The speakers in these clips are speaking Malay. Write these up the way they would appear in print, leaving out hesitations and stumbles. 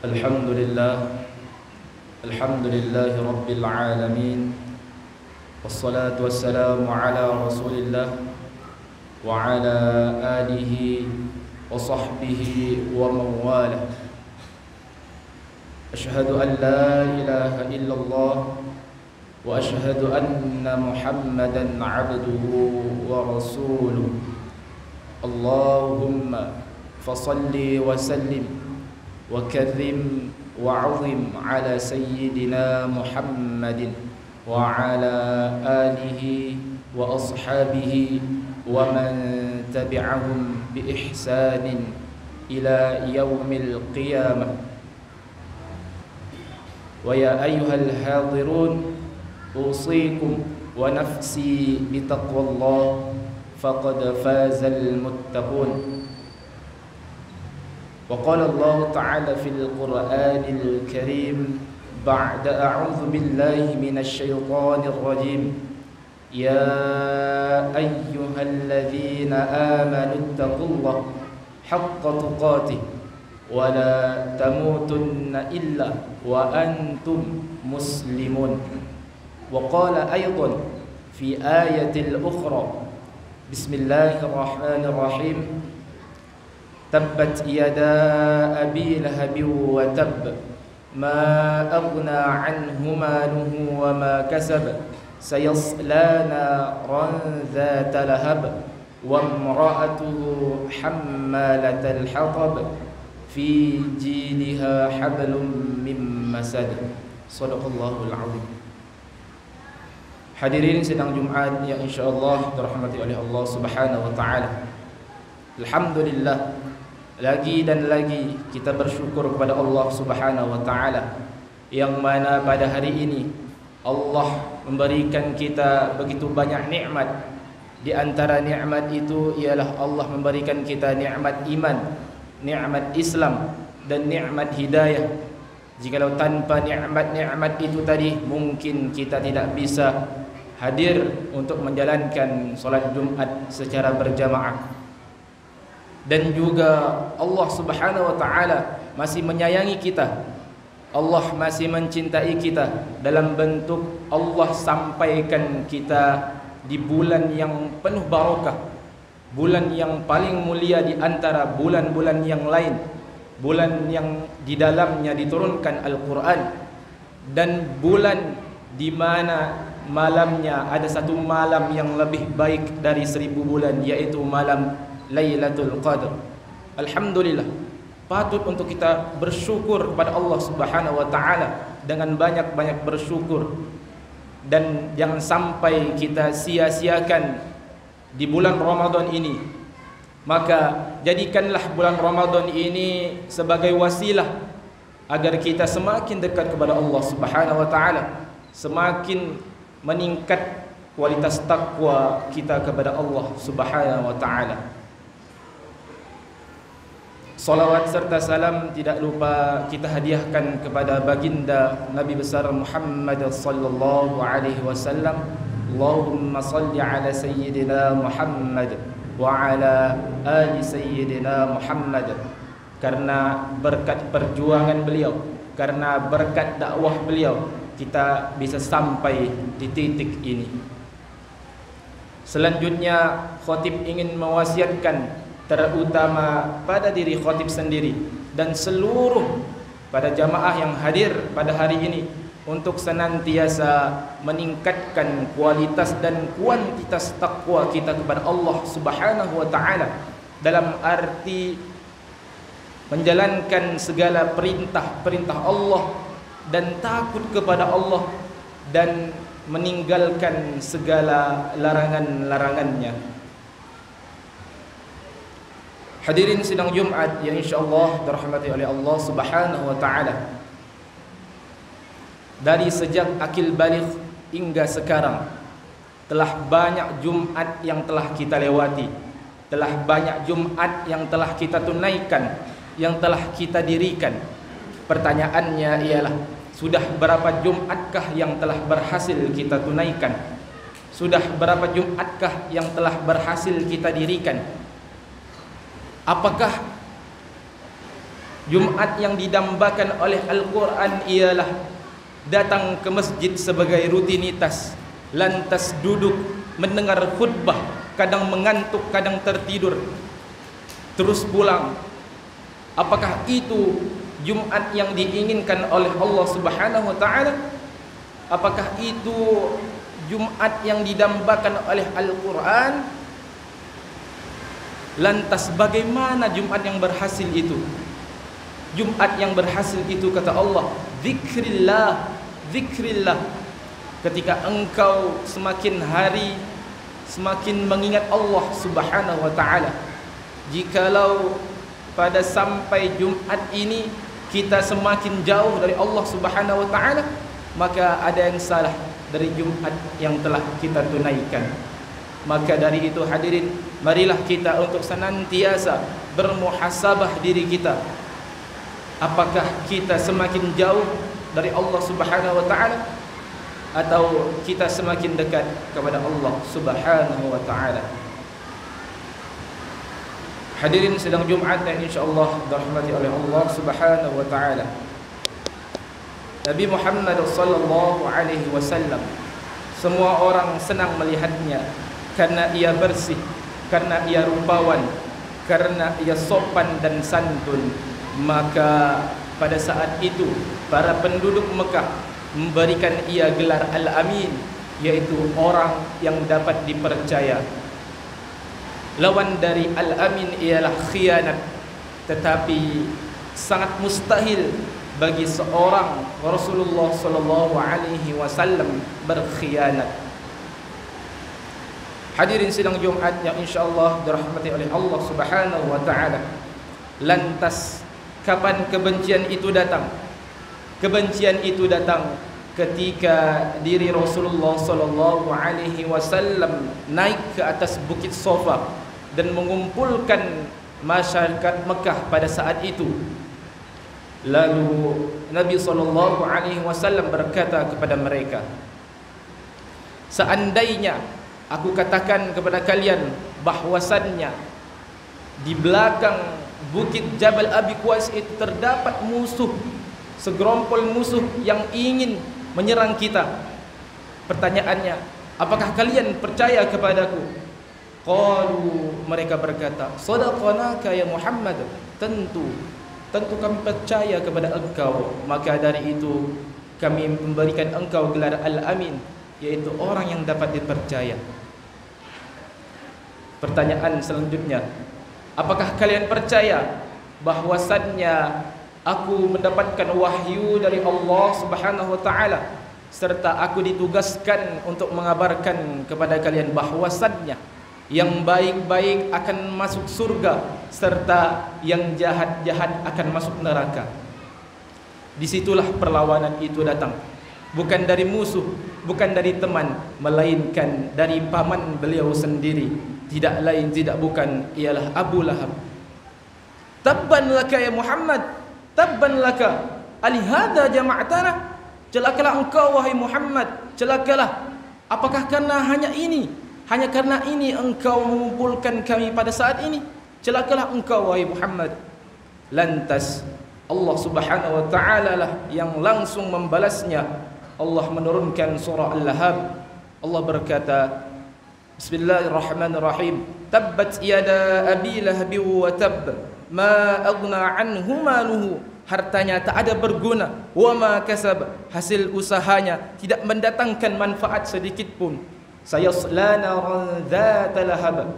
Alhamdulillah, Alhamdulillahi Rabbil Alamin. Wassalatu wassalamu ala Rasulillah wa ala alihi wa sahbihi wa mawalah. Ashhadu an la ilaha illallah wa ashhadu anna Muhammadan abduhu wa rasuluh. Allahumma fasalli wa sallim wa karim wa azim ala sayyidina Muhammadin wa ala alihi wa ashabihi wa man tabi'ahum bi ihsanin ila yaumil qiyamah. Wa ya ayyuhal hadirun, usikum wa nafsi bi taqwallah, faqad fazal muttaqun. وقال الله تعالى في القرآن الكريم بعد أعوذ بالله من الشيطان الرجيم يا أيها الذين آمنوا اتقوا الله حق تقاته ولا تموتن إلا وأنتم مسلمون. وقال أيضا في آية الأخرى بسم الله الرحمن الرحيم تبت يدا أبي لهب وتب ما أغنى عنه ماله وما كسب سيصلى نارا ذات لهب وامرأته حمالة الحطب في جيدها حبل من مسد. Sadaqallahul azim. Hadirin sidang Jumat yang insyaallah dirahmati oleh Allah Subhanahu wa taala. Alhamdulillah, lagi dan lagi kita bersyukur kepada Allah Subhanahu wa taala yang mana pada hari ini Allah memberikan kita begitu banyak nikmat. Di antara nikmat itu ialah Allah memberikan kita nikmat iman, nikmat Islam dan nikmat hidayah. Jikalau tanpa nikmat-nikmat itu tadi, mungkin kita tidak bisa hadir untuk menjalankan solat Jumat secara berjamaah. Dan juga Allah Subhanahu wa taala masih menyayangi kita. Allah masih mencintai kita dalam bentuk Allah sampaikan kita di bulan yang penuh barakah, bulan yang paling mulia di antara bulan-bulan yang lain, bulan yang di dalamnya diturunkan Al-Quran, dan bulan di mana malamnya ada satu malam yang lebih baik dari 1000 bulan, yaitu malam Lailatul Qadar. Alhamdulillah, patut untuk kita bersyukur kepada Allah Subhanahu wa taala dengan banyak-banyak bersyukur, dan jangan sampai kita sia-siakan di bulan Ramadan ini. Maka jadikanlah bulan Ramadan ini sebagai wasilah agar kita semakin dekat kepada Allah Subhanahu wa taala, semakin meningkat kualitas takwa kita kepada Allah Subhanahu wa taala. Salawat serta salam tidak lupa kita hadiahkan kepada baginda Nabi besar Muhammad sallallahu alaihi wasallam. Allahumma salli ala sayyidina Muhammad wa ala ali sayyidina Muhammad. Karena berkat perjuangan beliau, karena berkat dakwah beliau, kita bisa sampai di titik ini. Selanjutnya, khatib ingin mewasiatkan terutama pada diri khatib sendiri dan seluruh pada jamaah yang hadir pada hari ini untuk senantiasa meningkatkan kualitas dan kuantitas takwa kita kepada Allah Subhanahu wa taala, dalam arti menjalankan segala perintah-perintah Allah dan takut kepada Allah, dan meninggalkan segala larangan-larangannya. Hadirin sidang Jumat yang insyaallah dirahmati oleh Allah Subhanahu wa taala. Dari sejak akil baligh hingga sekarang, telah banyak Jumat yang telah kita lewati, telah banyak Jumat yang telah kita tunaikan, yang telah kita dirikan. Pertanyaannya ialah, sudah berapa Jumatkah yang telah berhasil kita tunaikan? Sudah berapa Jumatkah yang telah berhasil kita dirikan? Apakah Jumat yang didambakan oleh Al-Quran ialah datang ke masjid sebagai rutinitas, lantas duduk mendengar khutbah, kadang mengantuk, kadang tertidur, terus pulang. Apakah itu Jumat yang diinginkan oleh Allah Subhanahu wa taala? Apakah itu Jumat yang didambakan oleh Al-Quran? Lantas bagaimana Jumat yang berhasil itu? Jumat yang berhasil itu, kata Allah, zikrillah, zikrillah. Ketika engkau semakin hari semakin mengingat Allah Subhanahu wa taala. Jikalau pada sampai Jumat ini kita semakin jauh dari Allah Subhanahu wa taala, maka ada yang salah dari Jumat yang telah kita tunaikan. Maka dari itu hadirin, marilah kita untuk senantiasa bermuhasabah diri kita. Apakah kita semakin jauh dari Allah Subhanahu wa taala atau kita semakin dekat kepada Allah Subhanahu wa taala? Hadirin sedang Jumat yang insyaallah dirahmati oleh Allah Subhanahu wa taala. Nabi Muhammad sallallahu alaihi wasallam, semua orang senang melihatnya karena ia bersih, karena ia rupawan, karena ia sopan dan santun. Maka pada saat itu para penduduk Mekah memberikan ia gelar Al-Amin, yaitu orang yang dapat dipercaya. Lawan dari Al-Amin ialah khianat. Tetapi sangat mustahil bagi seorang Rasulullah sallallahu alaihi wasallam berkhianat. Hadirin sidang Jumat yang insyaallah dirahmati oleh Allah Subhanahu wa taala. Lantas kapan kebencian itu datang? Kebencian itu datang ketika diri Rasulullah sallallahu alaihi wasallam naik ke atas bukit Safa dan mengumpulkan masyarakat Mekah pada saat itu. Lalu Nabi sallallahu alaihi wasallam berkata kepada mereka, seandainya aku katakan kepada kalian bahwasannya di belakang bukit Jabal Abi Quais itu terdapat musuh, segerompol musuh yang ingin menyerang kita. Pertanyaannya, apakah kalian percaya kepadaku? Qalu, mereka berkata, sadaqanaka ya Muhammad, tentu kami percaya kepada engkau. Maka dari itu kami memberikan engkau gelar Al-Amin, yaitu orang yang dapat dipercaya. Pertanyaan selanjutnya, apakah kalian percaya bahwasannya aku mendapatkan wahyu dari Allah Subhanahu wa taala serta aku ditugaskan untuk mengabarkan kepada kalian bahwasannya yang baik-baik akan masuk surga serta yang jahat-jahat akan masuk neraka? Disitulah perlawanan itu datang, bukan dari musuh, bukan dari teman, melainkan dari paman beliau sendiri, tidak lain tidak bukan ialah Abu Lahab. Tabban laka ya Muhammad, tabban laka, alihada jama'tana, celakalah engkau wahai Muhammad, celakalah. Apakah karena hanya karena ini engkau mengumpulkan kami pada saat ini? Celakalah engkau wahai Muhammad. Lantas Allah Subhanahu wa taala lah yang langsung membalasnya. Allah menurunkan surah Al-Lahab. Allah berkata, Bismillahirrahmanirrahim, tabbat yada abi lahabi wa tabb, ma aghna anhu maluhu, hartanya tak ada berguna, wa ma kasab, hasil usahanya tidak mendatangkan manfaat sedikit pun. Sayasla naran dzata lahab,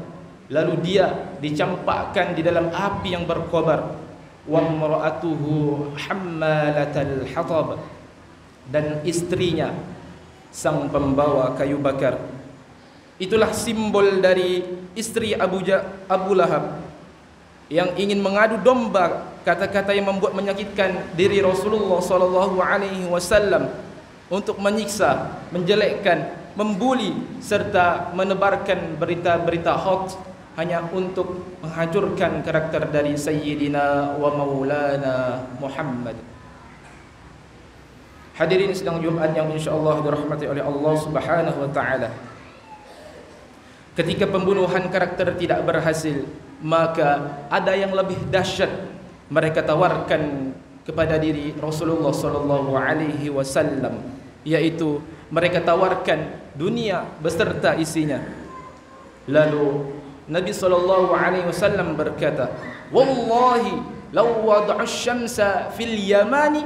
lalu dia dicampakkan di dalam api yang berkobar. Wa imra'atuhu hammalatal hatab, dan istrinya sang pembawa kayu bakar. Itulah simbol dari istri Abu Lahab yang ingin mengadu domba kata-kata yang membuat menyakitkan diri Rasulullah sallallahu alaihi wasallam untuk menyiksa, menjelekkan, membuli serta menebarkan berita-berita hoax hanya untuk menghancurkan karakter dari Sayyidina wa Maulana Muhammad. Hadirin sedang Jumat yang insyaallah dirahmati oleh Allah Subhanahu wa taala. Ketika pembunuhan karakter tidak berhasil, maka ada yang lebih dahsyat, mereka tawarkan kepada diri Rasulullah sallallahu alaihi wasallam, yaitu mereka tawarkan dunia beserta isinya. Lalu Nabi sallallahu alaihi wasallam berkata, "Wallahi law wada'u asy-syamsa fil yamani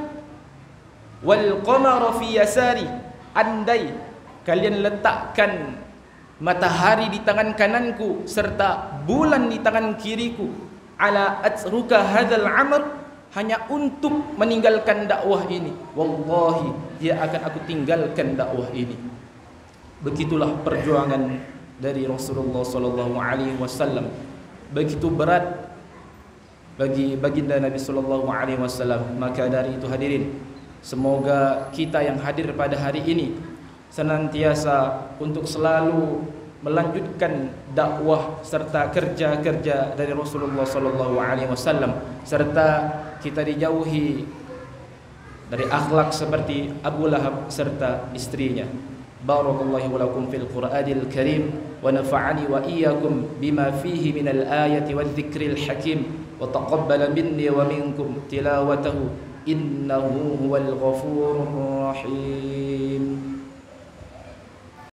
wal qamara fi yasari." Andai kalian letakkan matahari di tangan kananku serta bulan di tangan kiriku, ala atruka hadzal amr, hanya untuk meninggalkan dakwah ini, wallahi dia akan aku tinggalkan dakwah ini. Begitulah perjuangan dari Rasulullah sallallahu alaihi wasallam. Begitu berat bagi baginda Nabi sallallahu alaihi wasallam. Maka dari itu hadirin, semoga kita yang hadir pada hari ini senantiasa untuk selalu melanjutkan dakwah serta kerja-kerja dari Rasulullah sallallahu alaihi wasallam, serta kita dijauhi dari akhlak seperti Abu Lahab serta istrinya. Barakallahu wa lakum fil Qur'anil Karim wa nafa'ani wa iyyakum bima fihi minal ayati wadh-dhikril hakim wa taqabbala minni wa minkum tilawatahu innahu huwal ghafurur rahim.